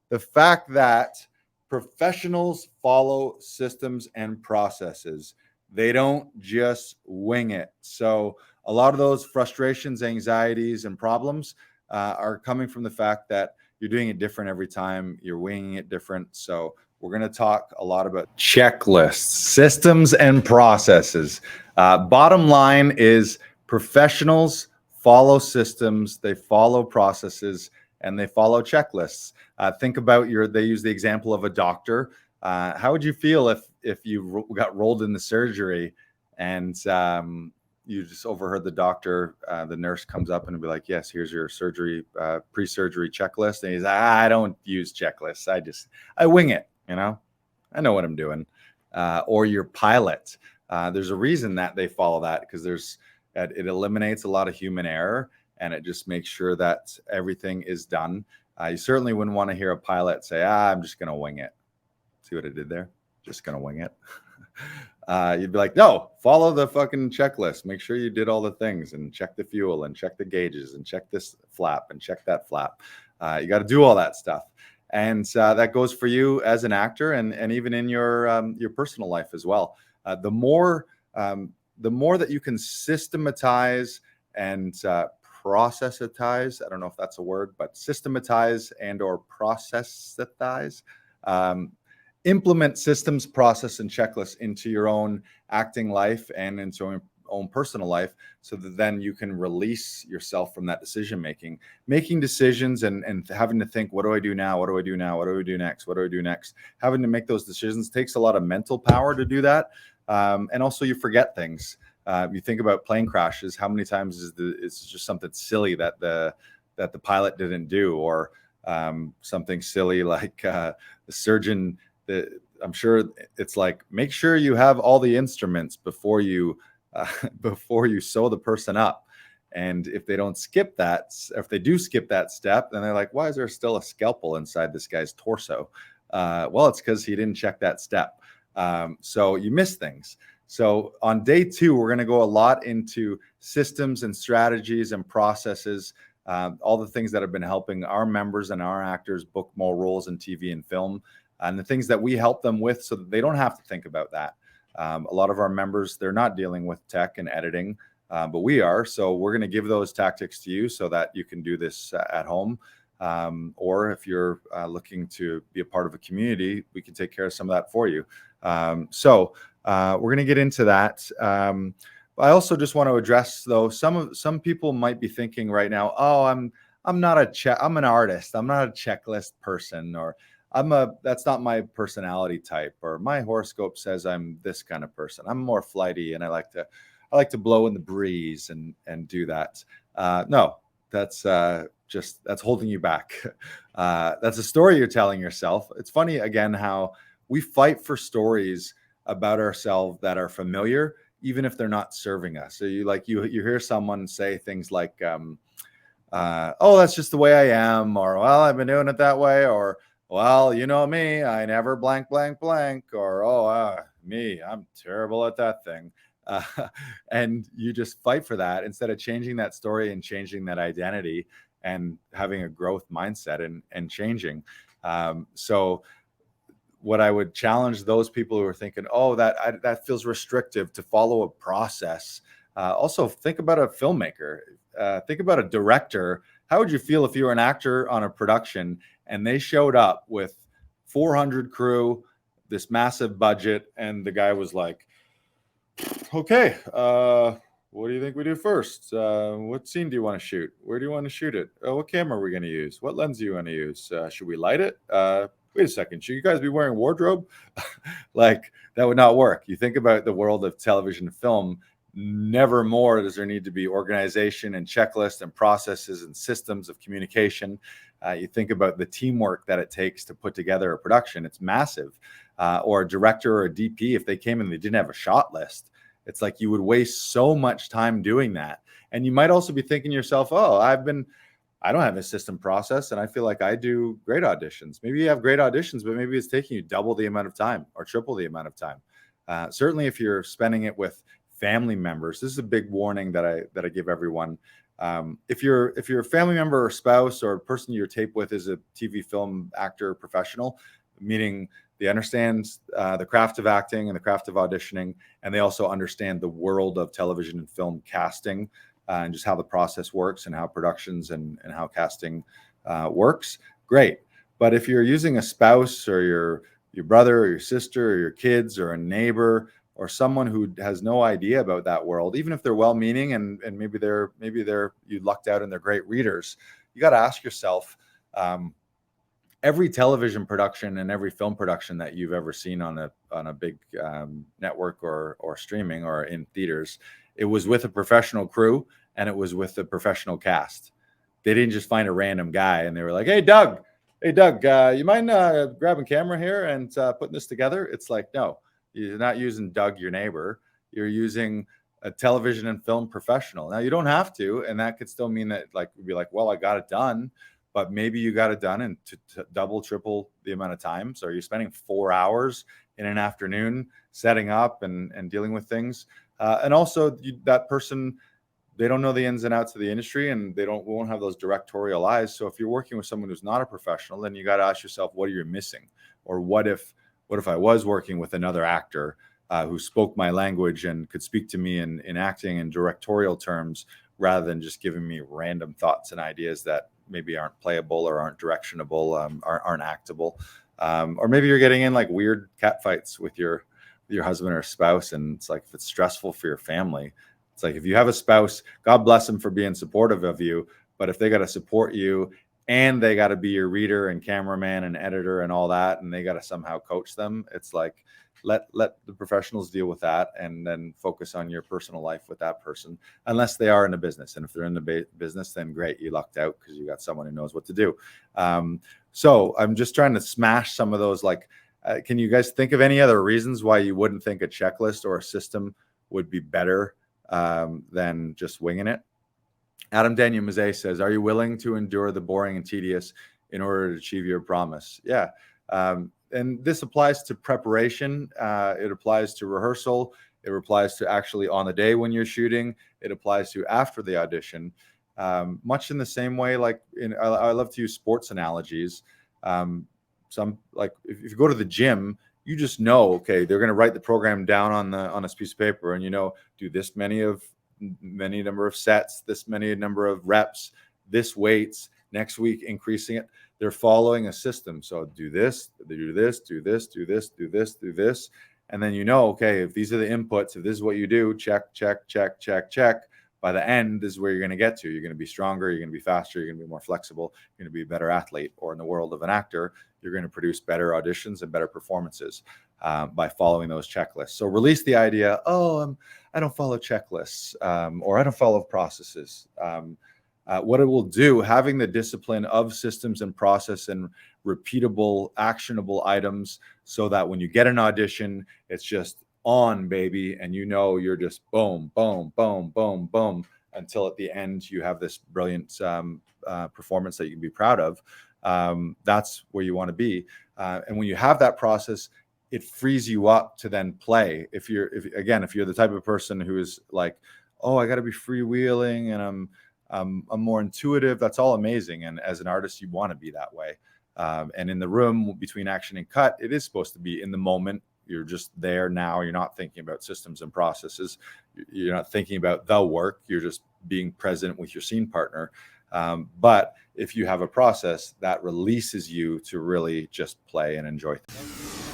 the fact that professionals follow systems and processes. They don't just wing it. So a lot of those frustrations, anxieties, and problems are coming from the fact that you're doing it different every time. You're winging it different. So we're going to talk a lot about checklists, systems, and processes. Bottom line is professionals follow systems, they follow processes, and they follow checklists. Think about they use the example of a doctor. How would you feel if you got rolled in the surgery and you just overheard the doctor, the nurse comes up and be like, yes, here's your surgery, pre-surgery checklist. And he's like, I don't use checklists. I wing it, I know what I'm doing. Or your pilot. There's a reason that they follow that, because it eliminates a lot of human error, and it just makes sure that everything is done. You certainly wouldn't want to hear a pilot say, I'm just going to wing it. See what I did there? Just going to wing it. You'd be like, no, follow the fucking checklist. Make sure you did all the things and check the fuel and check the gauges and check this flap and check that flap. You got to do all that stuff. And that goes for you as an actor and even in your personal life as well. The more that you can systematize and processitize, I don't know if that's a word, but systematize and or processitize, implement systems, process, and checklists into your own acting life and into your own personal life, so that then you can release yourself from that decision making decisions and having to think, what do I do now? What do I do now? What do I do next? What do I do next? Having to make those decisions takes a lot of mental power to do that. And also you forget things. You think about plane crashes. How many times it's just something silly that the pilot didn't do, or something silly like the surgeon. I'm sure it's like, make sure you have all the instruments before you sew the person up. And if they don't skip that, if they do skip that step, then they're like, why is there still a scalpel inside this guy's torso? Well, it's because he didn't check that step. So you miss things. So on day 2, we're going to go a lot into systems and strategies and processes, all the things that have been helping our members and our actors book more roles in TV and film, and the things that we help them with so that they don't have to think about that. A lot of our members, they're not dealing with tech and editing, but we are. So we're going to give those tactics to you so that you can do this at home. Or if you're looking to be a part of a community, we can take care of some of that for you. So we're going to get into that. I also just want to address, though, some people might be thinking right now, oh, I'm an artist. I'm not a checklist person, or that's not my personality type, or my horoscope says I'm this kind of person. I'm more flighty and I like to blow in the breeze and do that. No, that's holding you back. That's a story you're telling yourself. It's funny, again, how we fight for stories about ourselves that are familiar, even if they're not serving us. So you hear someone say things like, oh, that's just the way I am, or, well, I've been doing it that way, or, well, you know me, I never blank, blank, blank, or, oh, me, I'm terrible at that thing. And you just fight for that instead of changing that story and changing that identity and having a growth mindset and changing. So what I would challenge those people who are thinking, oh, that feels restrictive to follow a process. Also, think about a filmmaker. Think about a director. How would you feel if you were an actor on a production and they showed up with 400 crew, this massive budget, and the guy was like, okay, what do you think we do first? What scene do you want to shoot? Where do you want to shoot it? What camera are we going to use? What lens do you want to use? Should we light it? Wait a second, should you guys be wearing wardrobe? Like, that would not work. You think about the world of television and film, never more does there need to be organization and checklists and processes and systems of communication. You think about the teamwork that it takes to put together a production. It's massive. Or a director or a DP, if they came and they didn't have a shot list, it's like you would waste so much time doing that. And you might also be thinking to yourself, oh, I don't have a system process and I feel like I do great auditions. Maybe you have great auditions, but maybe it's taking you double the amount of time or triple the amount of time. Certainly if you're spending it with family members, this is a big warning that I give everyone. If you're a family member or spouse or a person you're taped with is a TV, film actor professional, meaning they understand the craft of acting and the craft of auditioning, and they also understand the world of television and film casting and just how the process works and how productions and how casting works. Great. But if you're using a spouse or your brother or your sister or your kids or a neighbor or someone who has no idea about that world, even if they're well-meaning and maybe they're you lucked out and they're great readers, you got to ask yourself, every television production and every film production that you've ever seen on a big network or streaming or in theaters, it was with a professional crew and it was with a professional cast. They didn't just find a random guy and they were like, hey Doug, you mind grabbing camera here and putting this together? It's like, no, you're not using Doug, your neighbor. You're using a television and film professional. Now you don't have to, and that could still mean that like you'd be like, well, I got it done, but maybe you got it done in to double, triple the amount of time. So you're spending 4 hours in an afternoon setting up and dealing with things, and also that person, they don't know the ins and outs of the industry and won't have those directorial eyes. So if you're working with someone who's not a professional, then you got to ask yourself, what are you missing? Or what if I was working with another actor who spoke my language and could speak to me in acting and directorial terms rather than just giving me random thoughts and ideas that maybe aren't playable or aren't directionable, aren't actable. Or maybe you're getting in like weird cat fights with your husband or spouse. And it's like, if it's stressful for your family, it's like, if you have a spouse, God bless them for being supportive of you. But if they got to support you and they got to be your reader and cameraman and editor and all that, and they got to somehow coach them, it's like, let the professionals deal with that and then focus on your personal life with that person, unless they are in the business. And if they're in the business, then great, you lucked out because you got someone who knows what to do. So I'm just trying to smash some of those. Like, can you guys think of any other reasons why you wouldn't think a checklist or a system would be better than just winging it? Adam Daniel Mazet says, are you willing to endure the boring and tedious in order to achieve your promise? Yeah. And this applies to preparation. It applies to rehearsal. It applies to actually on the day when you're shooting. It applies to after the audition. Much in the same way, like I love to use sports analogies. Some, like if you go to the gym, you just know, okay, they're going to write the program down on this piece of paper, and do this many number of sets, this many number of reps, this weights, next week increasing it. They're following a system. So do this, do this, do this, do this, do this, do this. And then okay, if these are the inputs, if this is what you do, check, check, check, check, check. By the end, this is where you're going to get to. You're going to be stronger. You're going to be faster. You're going to be more flexible. You're going to be a better athlete. Or in the world of an actor, you're going to produce better auditions and better performances by following those checklists. So release the idea, I don't follow checklists or I don't follow processes. What it will do, having the discipline of systems and process and repeatable, actionable items, so that when you get an audition, it's just on, baby, and you're just boom, boom, boom, boom, boom, until at the end you have this brilliant performance that you can be proud of. That's where you want to be. And when you have that process, it frees you up to then play. If you're the type of person who is like, oh, I got to be freewheeling and I'm more intuitive, that's all amazing. And as an artist, you want to be that way. And in the room between action and cut, it is supposed to be in the moment. You're just there now. You're not thinking about systems and processes. You're not thinking about the work. You're just being present with your scene partner. But if you have a process, that releases you to really just play and enjoy things.